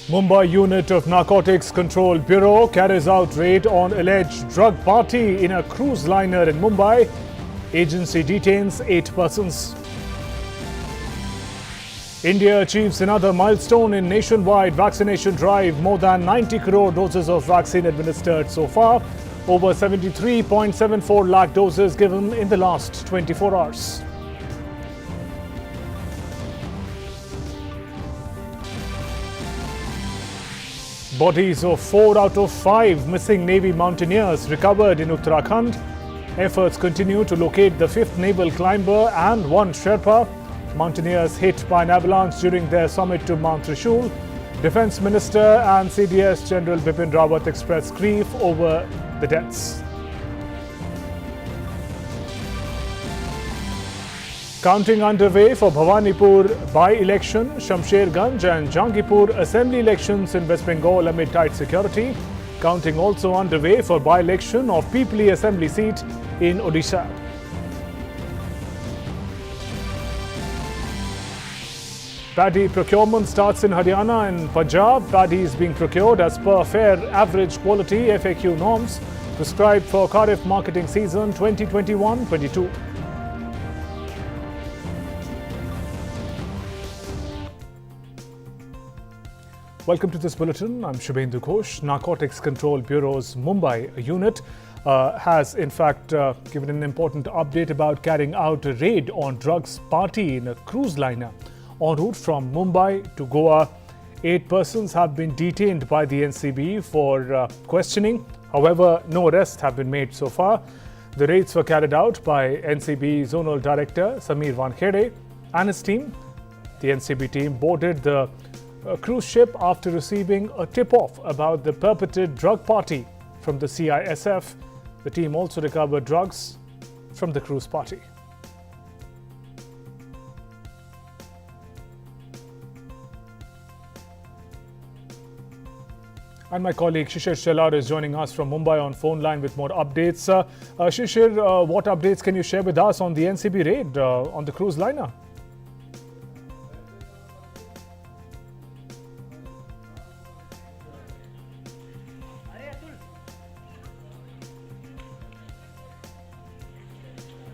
Mumbai unit of Narcotics Control Bureau carries out raid on alleged drug party in a cruise liner in Mumbai. Agency detains 8 persons. India achieves another milestone in nationwide vaccination drive. More than 90 crore doses of vaccine administered so far. Over 73.74 lakh doses given in the last 24 hours. Bodies of 4 out of 5 missing Navy mountaineers recovered in Uttarakhand. Efforts continue to locate the 5th naval climber and 1 Sherpa. Mountaineers hit by an avalanche during their summit to Mount Trishul. Defence Minister and CDS General Bipin Rawat expressed grief over the deaths. Counting underway for Bhawanipur by-election, Shamsherganj and Jangipur assembly elections in West Bengal amid tight security. Counting also underway for by-election of Pipli assembly seat in Odisha. Paddy procurement starts in Haryana and Punjab. Paddy is being procured as per fair average quality FAQ norms prescribed for Kharif marketing season 2021-22. Welcome to this bulletin. I'm Shubhendu Ghosh. Narcotics Control Bureau's Mumbai unit has in fact given an important update about carrying out a raid on drugs party in a cruise liner en route from Mumbai to Goa. 8 persons have been detained by the NCB for questioning. However, no arrests have been made so far. The raids were carried out by NCB Zonal Director Sameer Wankhede and his team. The NCB team boarded the cruise ship after receiving a tip-off about the purported drug party from the CISF. The team also recovered drugs from the cruise party. And my colleague Shishir Shelar is joining us from Mumbai on phone line with more updates. Shishir, what updates can you share with us on the NCB raid on the cruise liner?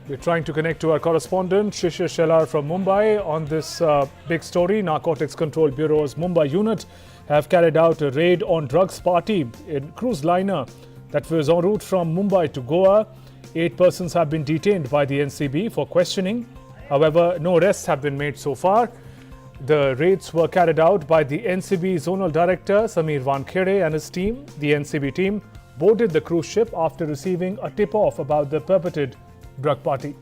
We're trying to connect to our correspondent Shishir Shelar from Mumbai on this big story. Narcotics Control Bureau's Mumbai unit have carried out a raid on drugs party in cruise liner that was en route from Mumbai to Goa. 8 persons have been detained by the NCB for questioning. However, no arrests have been made so far. The raids were carried out by the NCB Zonal Director Sameer Wankhede and his team. The NCB team boarded the cruise ship after receiving a tip-off about the purported drug party.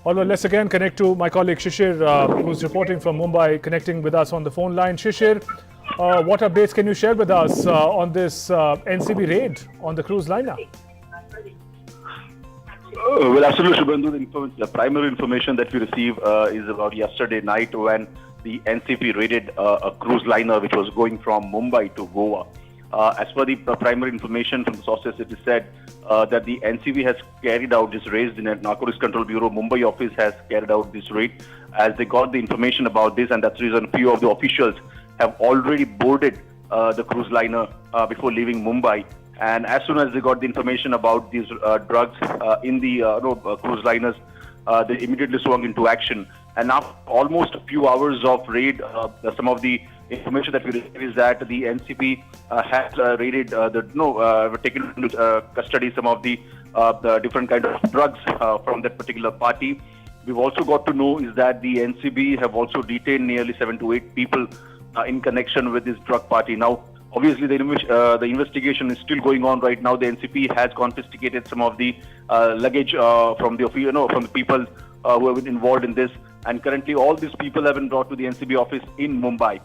All right, let's again connect to my colleague Shishir, who's reporting from Mumbai, connecting with us on the phone line. Shishir, what updates can you share with us on this NCB raid on the cruise liner? Well, absolutely, Shubhendu. The primary information that we received is about yesterday night when the NCB raided a cruise liner which was going from Mumbai to Goa. As per the primary information from the sources, it is said that the NCB has carried out this raid. The Narcotics Control Bureau Mumbai office has carried out this raid as they got the information about this, and that's the reason few of the officials have already boarded the cruise liner before leaving Mumbai. And as soon as they got the information about these drugs in the cruise liners, they immediately swung into action. And now, almost a few hours of raid, some of the information that we received is that the NCB has raided, taken into custody some of the different kind of drugs from that particular party. We've also got to know is that the NCB have also detained nearly 7 to 8 people in connection with this drug party. Now, obviously, the investigation is still going on right now. The NCB has confiscated some of the luggage from the people who have been involved in this, and currently all these people have been brought to the NCB office in Mumbai.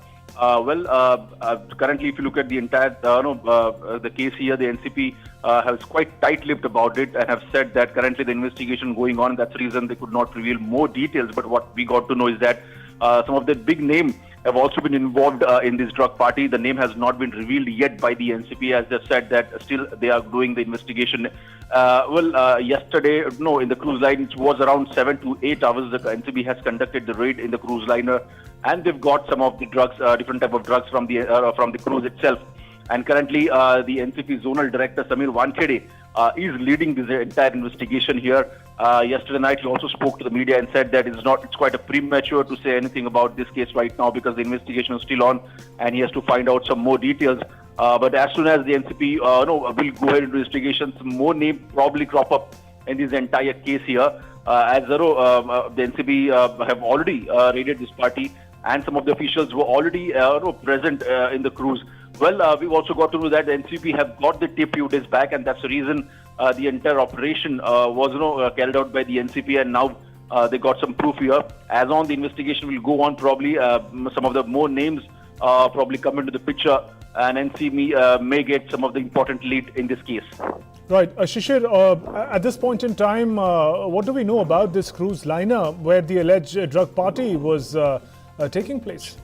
Currently, if you look at the entire the case here, the NCB has quite tight-lipped about it and have said that currently the investigation going on. That's the reason they could not reveal more details. But what we got to know is that Some of the big names have also been involved in this drug party. The name has not been revealed yet by the NCP, as they've said that still they are doing the investigation. Yesterday, in the cruise line, it was around 7 to 8 hours. The NCP has conducted the raid in the cruise liner, and they've got some of the drugs, different type of drugs from the cruise itself. And currently, the NCP Zonal Director Samir Wankhede is leading this entire investigation here. Yesterday night, he also spoke to the media and said that it's quite a premature to say anything about this case right now because the investigation is still on and he has to find out some more details. But as soon as the NCP will go ahead into investigation, some more names probably crop up in this entire case here. As the NCP have already raided this party, and some of the officials were already present in the cruise. Well, we've also got to know that the NCP have got the tip few days back, and that's the reason the entire operation was carried out by the NCP, and now they got some proof here. As on, the investigation will go on. Probably some of the more names probably come into the picture, and NCP may get some of the important lead in this case. Right. Shishir, at this point in time, what do we know about this cruise liner where the alleged drug party was taking place?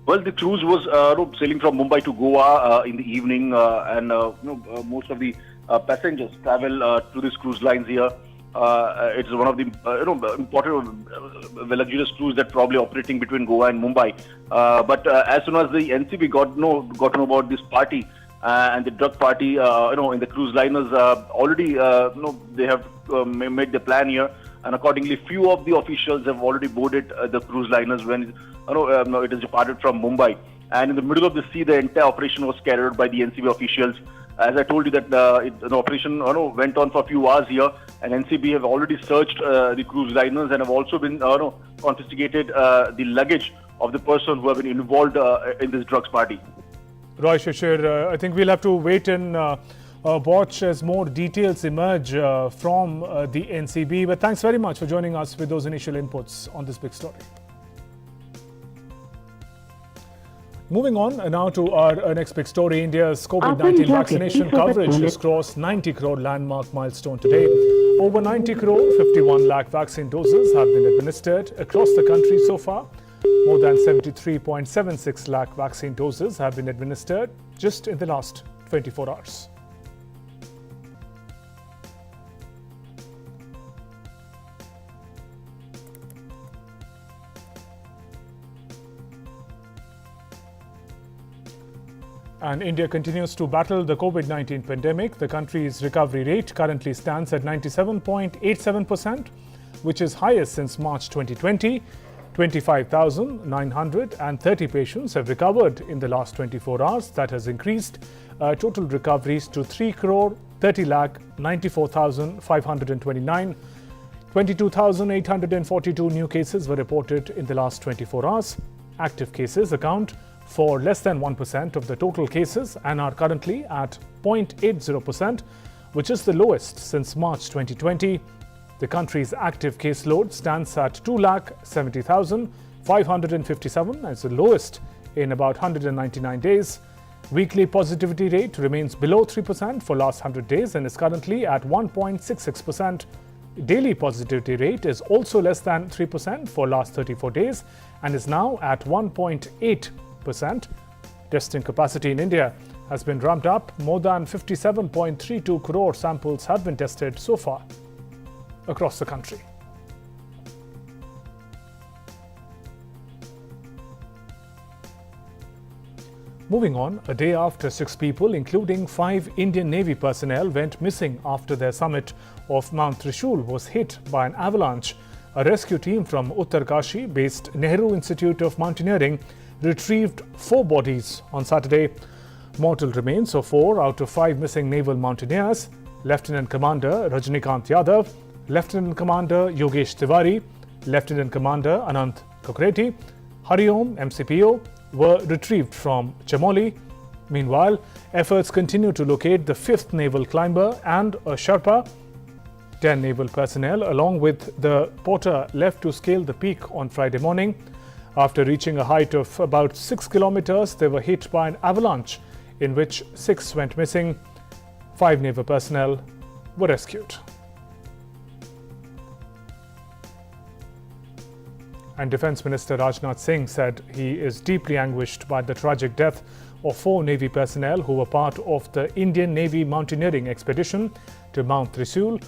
Well, the cruise was sailing from Mumbai to Goa in the evening, and most of the passengers travel to these cruise lines here. It's one of the important, luxurious cruise that probably operating between Goa and Mumbai. But as soon as the NCB got to know about this party and the drug party, in the cruise liners, already they have made the plan here. And accordingly, few of the officials have already boarded the cruise liners when it is departed from Mumbai. And in the middle of the sea, the entire operation was carried out by the NCB officials. As I told you that the operation went on for a few hours here, and NCB have already searched the cruise liners and have also been confiscated the luggage of the person who have been involved in this drugs party. Right, Shishir. I think we'll have to wait and watch as more details emerge from the NCB. But thanks very much for joining us with those initial inputs on this big story. Moving on now to our next big story. India's COVID-19 vaccination coverage has crossed 90 crore landmark milestone today. Over 90 crore, 51 lakh vaccine doses have been administered across the country so far. More than 73.76 lakh vaccine doses have been administered just in the last 24 hours. And India continues to battle the COVID-19 pandemic. The country's recovery rate currently stands at 97.87%, which is highest since March 2020. 25,930 patients have recovered in the last 24 hours. That has increased total recoveries to 3 crore 30 lakh 94,529. 22,842 new cases were reported in the last 24 hours. Active cases account for less than 1% of the total cases and are currently at 0.80%, which is the lowest since March 2020. The country's active caseload stands at 2,70,557 as the lowest in about 199 days. Weekly positivity rate remains below 3% for last 100 days and is currently at 1.66%. Daily positivity rate is also less than 3% for last 34 days and is now at 1.8%. Testing capacity in India has been ramped up. More than 57.32 crore samples have been tested so far across the country. Moving on, a day after 6 people, including 5 Indian Navy personnel, went missing after their summit of Mount Trishul was hit by an avalanche, a rescue team from Uttarkashi-based Nehru Institute of Mountaineering retrieved 4 bodies on Saturday. Mortal remains of 4 out of 5 missing naval mountaineers, Lieutenant Commander Rajnikant Yadav, Lieutenant Commander Yogesh Tiwari, Lieutenant Commander Anant Kokreti, Hariom MCPO, were retrieved from Chamoli. Meanwhile, efforts continue to locate the 5th naval climber and a Sherpa. 10 naval personnel along with the porter left to scale the peak on Friday morning. After reaching a height of about 6 kilometers, they were hit by an avalanche in which 6 went missing. 5 naval personnel were rescued. And Defence Minister Rajnath Singh said he is deeply anguished by the tragic death of 4 Navy personnel who were part of the Indian Navy mountaineering expedition to Mount Thrissur.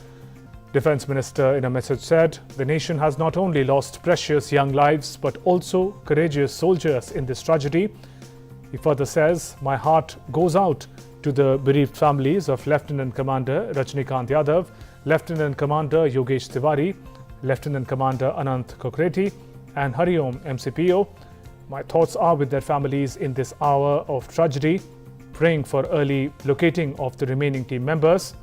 Defence Minister in a message said, the nation has not only lost precious young lives but also courageous soldiers in this tragedy. He further says, my heart goes out to the bereaved families of Lieutenant Commander Rajnikant Yadav, Lieutenant Commander Yogesh Tiwari, Lieutenant Commander Anant Kokreti and Hariom MCPO. My thoughts are with their families in this hour of tragedy, praying for early locating of the remaining team members.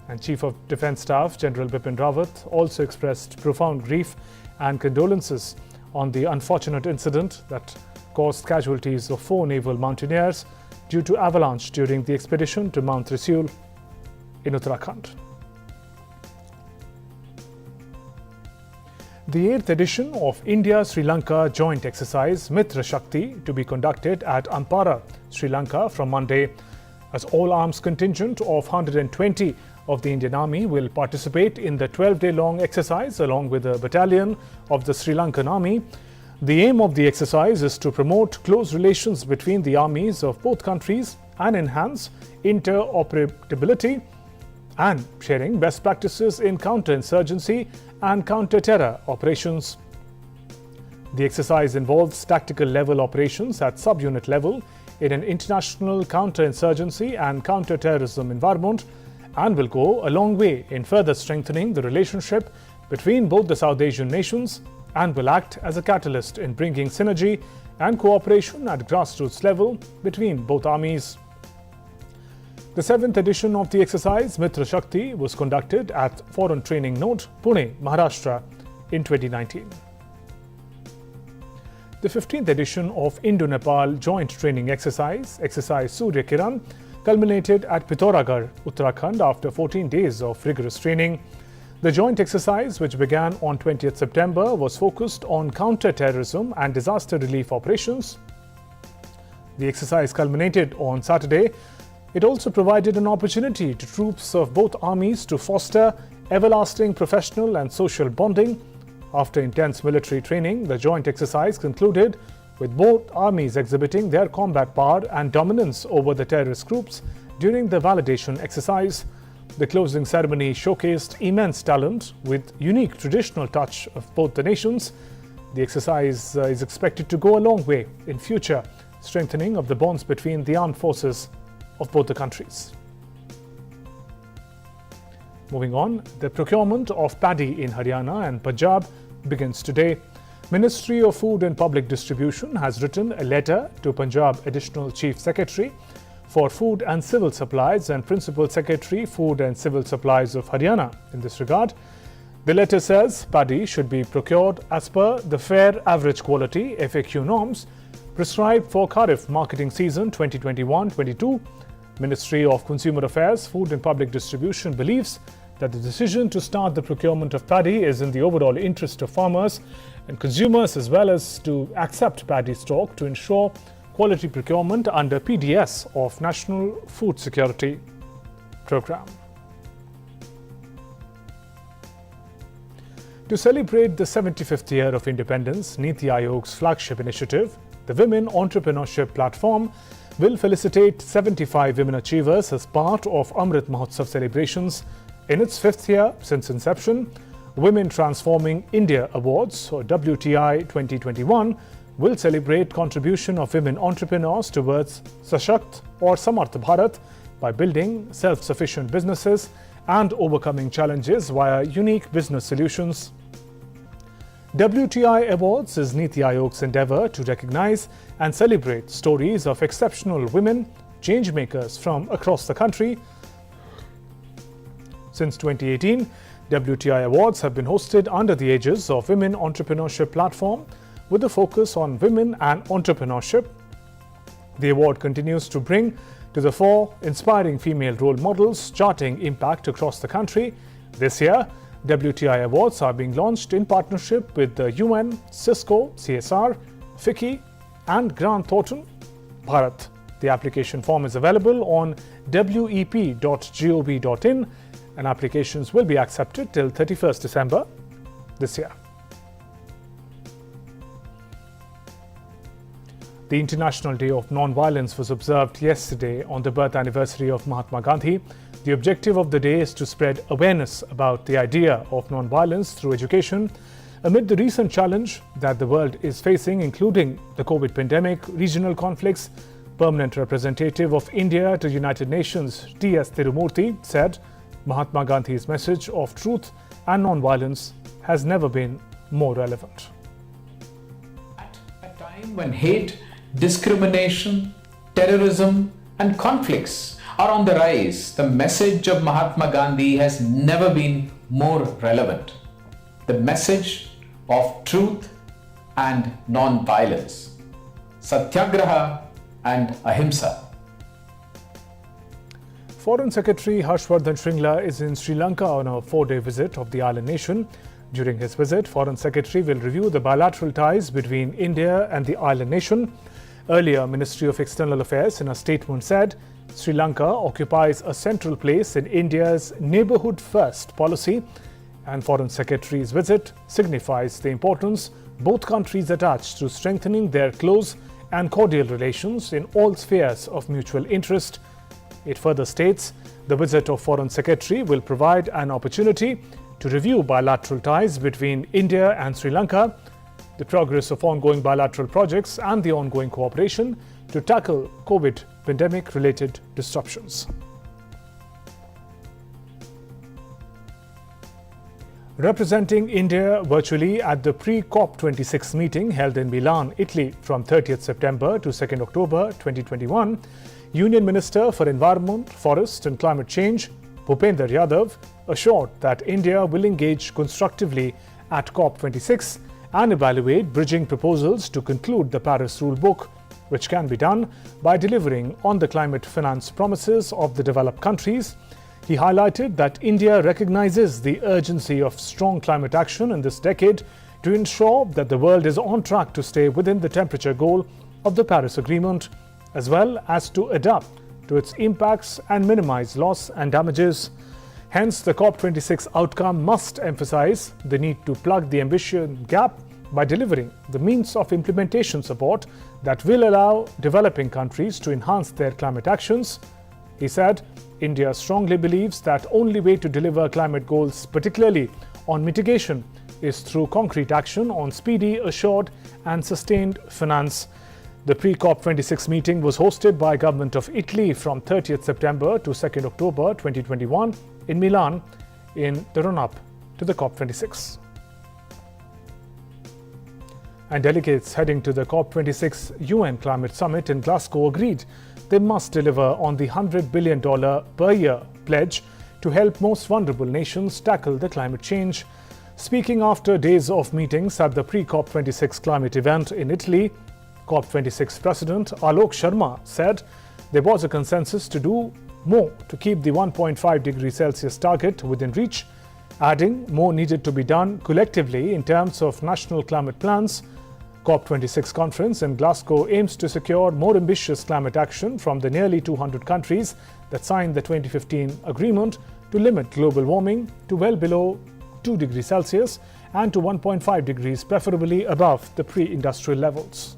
And Chief of Defence Staff General Bipin Rawat also expressed profound grief and condolences on the unfortunate incident that caused casualties of 4 naval mountaineers due to avalanche during the expedition to Mount Thrissur in Uttarakhand. The 8th edition of India-Sri Lanka joint exercise Mitra Shakti to be conducted at Ampara, Sri Lanka from Monday, as all-arms contingent of 120 of the Indian Army will participate in the 12-day-long exercise along with a battalion of the Sri Lankan Army. The aim of the exercise is to promote close relations between the armies of both countries and enhance interoperability and sharing best practices in counter-insurgency and counter-terror operations. The exercise involves tactical level operations at sub-unit level in an international counter-insurgency and counter-terrorism environment and will go a long way in further strengthening the relationship between both the South Asian nations and will act as a catalyst in bringing synergy and cooperation at grassroots level between both armies. The 7th edition of the exercise, Mitra Shakti, was conducted at Foreign Training Note, Pune, Maharashtra in 2019. The 15th edition of Indo-Nepal Joint Training Exercise, Exercise Surya Kiran, culminated at Pithoragarh, Uttarakhand after 14 days of rigorous training. The joint exercise, which began on 20th September, was focused on counter-terrorism and disaster relief operations. The exercise culminated on Saturday. It also provided an opportunity to troops of both armies to foster everlasting professional and social bonding. After intense military training, the joint exercise concluded with both armies exhibiting their combat power and dominance over the terrorist groups during the validation exercise. The closing ceremony showcased immense talent with unique traditional touch of both the nations. The exercise is expected to go a long way in future strengthening of the bonds between the armed forces of both the countries. Moving on, the procurement of paddy in Haryana and Punjab begins today. Ministry of Food and Public Distribution has written a letter to Punjab Additional Chief Secretary for Food and Civil Supplies and Principal Secretary Food and Civil Supplies of Haryana in this regard. The letter says paddy should be procured as per the Fair Average Quality FAQ norms prescribed for Kharif marketing season 2021-22. Ministry of Consumer Affairs, Food and Public Distribution believes that the decision to start the procurement of paddy is in the overall interest of farmers and consumers, as well as to accept paddy stock to ensure quality procurement under PDS of National Food Security Programme. To celebrate the 75th year of independence, Niti Aayog's flagship initiative, the Women Entrepreneurship Platform, will felicitate 75 women achievers as part of Amrit Mahotsav celebrations. In its 5th year since inception, Women Transforming India Awards, or WTI 2021, will celebrate contribution of women entrepreneurs towards Sashakt or Samarth Bharat by building self-sufficient businesses and overcoming challenges via unique business solutions. WTI Awards is Niti Aayog's endeavor to recognize and celebrate stories of exceptional women changemakers from across the country. Since 2018, WTI Awards have been hosted under the aegis of Women Entrepreneurship Platform with a focus on women and entrepreneurship. The award continues to bring to the fore inspiring female role models charting impact across the country. This year, WTI Awards are being launched in partnership with the UN, Cisco, CSR, FICCI and Grant Thornton, Bharat. The application form is available on wep.gov.in and applications will be accepted till 31st December this year. The International Day of Non-Violence was observed yesterday on the birth anniversary of Mahatma Gandhi. The objective of the day is to spread awareness about the idea of non-violence through education amid the recent challenge that the world is facing, including the COVID pandemic, regional conflicts. Permanent representative of India to United Nations, T.S. Tirumurti, said Mahatma Gandhi's message of truth and non-violence has never been more relevant. At a time when hate, discrimination, terrorism and conflicts are on the rise, the message of Mahatma Gandhi has never been more relevant. The message of truth and non-violence, satyagraha and ahimsa. Foreign Secretary Harshvardhan Shringla is in Sri Lanka on a 4-day visit of the island nation. During his visit, Foreign Secretary will review the bilateral ties between India and the island nation. Earlier, Ministry of External Affairs in a statement said Sri Lanka occupies a central place in India's neighbourhood first policy, and Foreign Secretary's visit signifies the importance both countries attach to strengthening their close and cordial relations in all spheres of mutual interest. It further states the visit of Foreign Secretary will provide an opportunity to review bilateral ties between India and Sri Lanka, the progress of ongoing bilateral projects and the ongoing cooperation to tackle COVID pandemic-related disruptions. Representing India virtually at the pre-COP26 meeting held in Milan, Italy from 30th September to 2nd October 2021, Union Minister for Environment, Forest and Climate Change, Bhupender Yadav, assured that India will engage constructively at COP26 and evaluate bridging proposals to conclude the Paris Rule Book, which can be done by delivering on the climate finance promises of the developed countries. He highlighted that India recognizes the urgency of strong climate action in this decade to ensure that the world is on track to stay within the temperature goal of the Paris Agreement, as well as to adapt to its impacts and minimize loss and damages. Hence, the COP26 outcome must emphasize the need to plug the ambition gap by delivering the means of implementation support that will allow developing countries to enhance their climate actions. He said, India strongly believes that only way to deliver climate goals, particularly on mitigation, is through concrete action on speedy, assured and sustained finance. The pre-COP26 meeting was hosted by Government of Italy from 30th September to 2nd October 2021 in Milan in the run-up to the COP26. And delegates heading to the COP26 UN Climate Summit in Glasgow agreed they must deliver on the $100 billion per year pledge to help most vulnerable nations tackle the climate change. Speaking after days of meetings at the pre-COP26 climate event in Italy, COP26 President Alok Sharma said there was a consensus to do more to keep the 1.5 degrees Celsius target within reach, adding more needed to be done collectively in terms of national climate plans. COP26 conference in Glasgow aims to secure more ambitious climate action from the nearly 200 countries that signed the 2015 agreement to limit global warming to well below 2 degrees Celsius and to 1.5 degrees, preferably above the pre-industrial levels.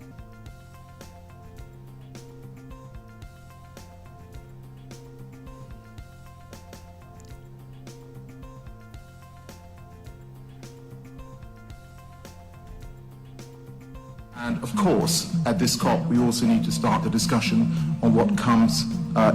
And of course, at this COP, we also need to start the discussion on what comes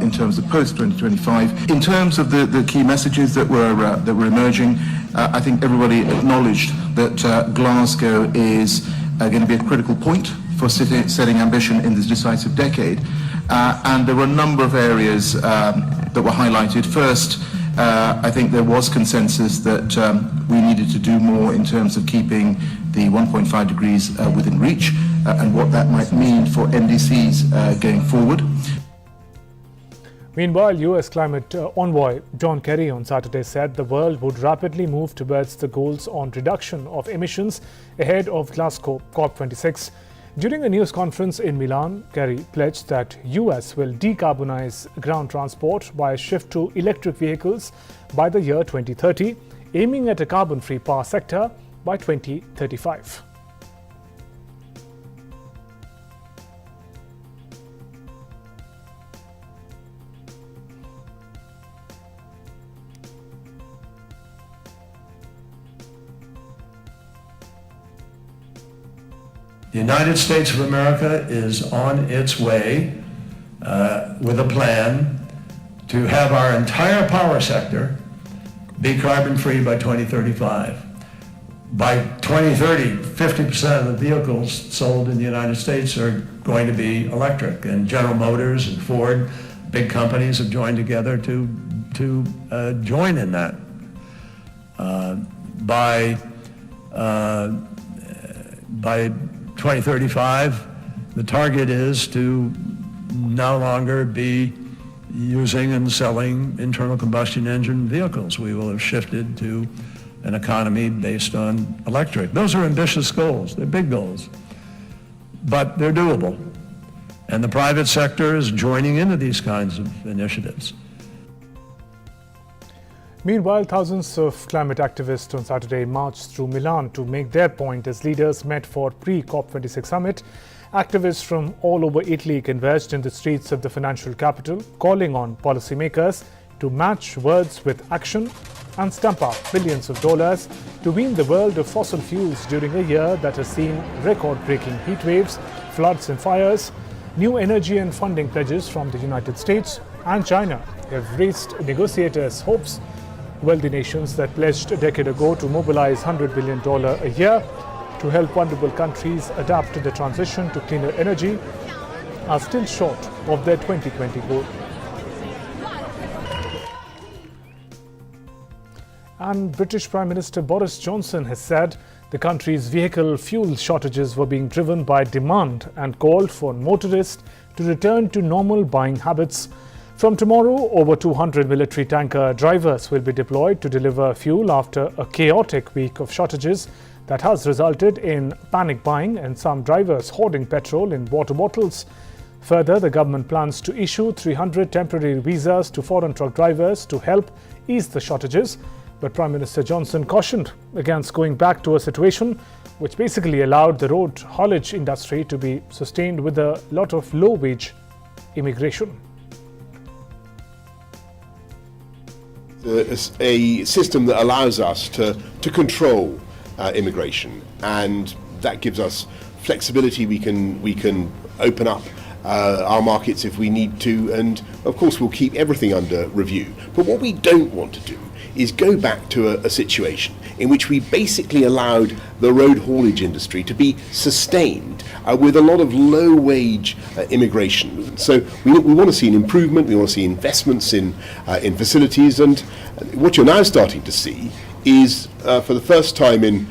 in terms of post-2025. In terms of the key messages that were emerging, I think everybody acknowledged that Glasgow is going to be a critical point for setting ambition in this decisive decade. And there were a number of areas that were highlighted. First, I think there was consensus that we needed to do more in terms of keeping the 1.5 degrees within reach and what that might mean for NDCs going forward. Meanwhile, US climate envoy John Kerry on Saturday said the world would rapidly move towards the goals on reduction of emissions ahead of Glasgow COP26. During a news conference in Milan, Kerry pledged that US will decarbonize ground transport by a shift to electric vehicles by the year 2030, aiming at a carbon-free power sector by 2035. The United States of America is on its way with a plan to have our entire power sector be carbon-free by 2035. By 2030, 50% of the vehicles sold in the United States are going to be electric, and General Motors and Ford, big companies, have joined together to join in that. By 2035, the target is to no longer be using and selling internal combustion engine vehicles. We will have shifted to an economy based on electric. Those are ambitious goals. They're big goals, but they're doable. And the private sector is joining into these kinds of initiatives. Meanwhile, thousands of climate activists on Saturday marched through Milan to make their point as leaders met for pre-COP26 summit. Activists from all over Italy converged in the streets of the financial capital, calling on policymakers to match words with action and stamp out billions of dollars to wean the world of fossil fuels during a year that has seen record-breaking heat waves, floods and fires. New energy and funding pledges from the United States and China have raised negotiators' hopes. Wealthy nations that pledged a decade ago to mobilize $100 billion a year to help vulnerable countries adapt to the transition to cleaner energy are still short of their 2020 goal. And British Prime Minister Boris Johnson has said the country's vehicle fuel shortages were being driven by demand and called for motorists to return to normal buying habits. From tomorrow, over 200 military tanker drivers will be deployed to deliver fuel after a chaotic week of shortages that has resulted in panic buying and some drivers hoarding petrol in water bottles. Further, the government plans to issue 300 temporary visas to foreign truck drivers to help ease the shortages. But Prime Minister Johnson cautioned against going back to a situation which basically allowed the road haulage industry to be sustained with a lot of low-wage immigration. A system that allows us to control immigration, and that gives us flexibility. We can open up our markets if we need to, and of course we'll keep everything under review. But what we don't want to do is go back to a situation in which we basically allowed the road haulage industry to be sustained with a lot of low-wage immigration. So we want to see an improvement, we want to see investments in facilities, and what you're now starting to see is, for the first time in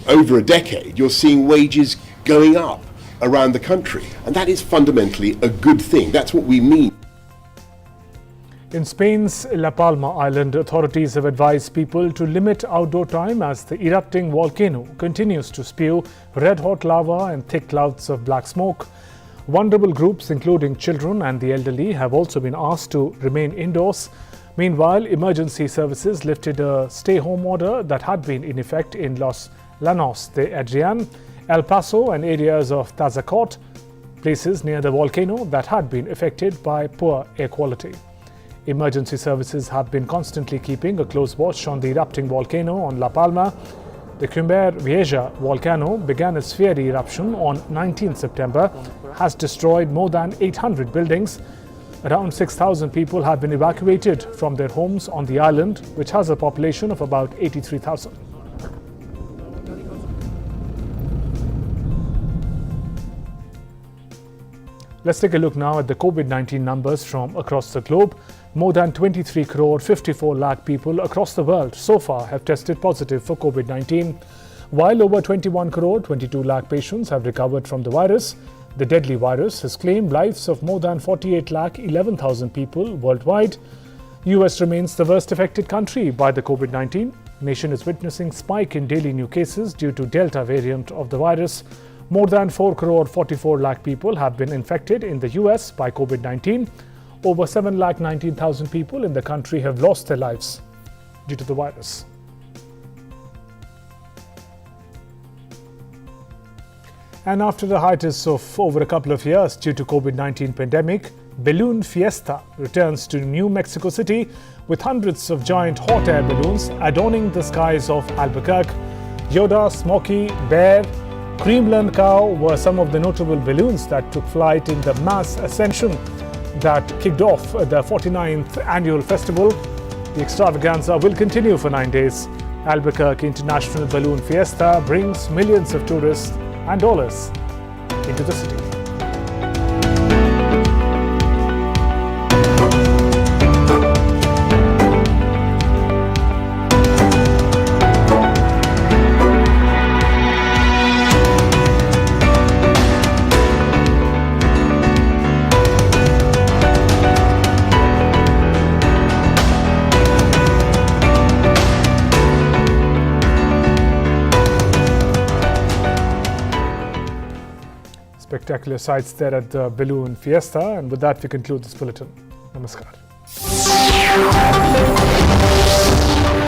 over a decade, you're seeing wages going up around the country, and that is fundamentally a good thing. That's what we mean. In Spain's La Palma Island, authorities have advised people to limit outdoor time as the erupting volcano continues to spew red-hot lava and thick clouds of black smoke. Vulnerable groups, including children and the elderly, have also been asked to remain indoors. Meanwhile, emergency services lifted a stay-home order that had been in effect in Los Llanos de Adrián, El Paso and areas of Tazacot, places near the volcano that had been affected by poor air quality. Emergency services have been constantly keeping a close watch on the erupting volcano on La Palma. The Cumbre Vieja volcano began its fiery eruption on 19 September, has destroyed more than 800 buildings. Around 6,000 people have been evacuated from their homes on the island, which has a population of about 83,000. Let's take a look now at the COVID-19 numbers from across the globe. More than 23 crore 54 lakh people across the world so far have tested positive for COVID-19, while over 21 crore 22 lakh patients have recovered from the virus. The deadly virus has claimed lives of more than 48 lakh 11,000 people worldwide. US remains the worst affected country by the COVID-19. Nation is witnessing spike in daily new cases due to Delta variant of the virus. More than 4 crore 44 lakh people have been infected in the US by COVID-19. Over 7 lakh 19,000 people in the country have lost their lives due to the virus. And after the hiatus of over a couple of years due to COVID-19 pandemic, Balloon Fiesta returns to New Mexico City with hundreds of giant hot air balloons adorning the skies of Albuquerque. Yoda, Smokey, Bear Creamland Cow were some of the notable balloons that took flight in the mass ascension that kicked off the 49th annual festival. The extravaganza will continue for 9 days. Albuquerque International Balloon Fiesta brings millions of tourists and dollars into the city. Spectacular sights there at the Balloon Fiesta. And with that, we conclude this bulletin. Namaskar.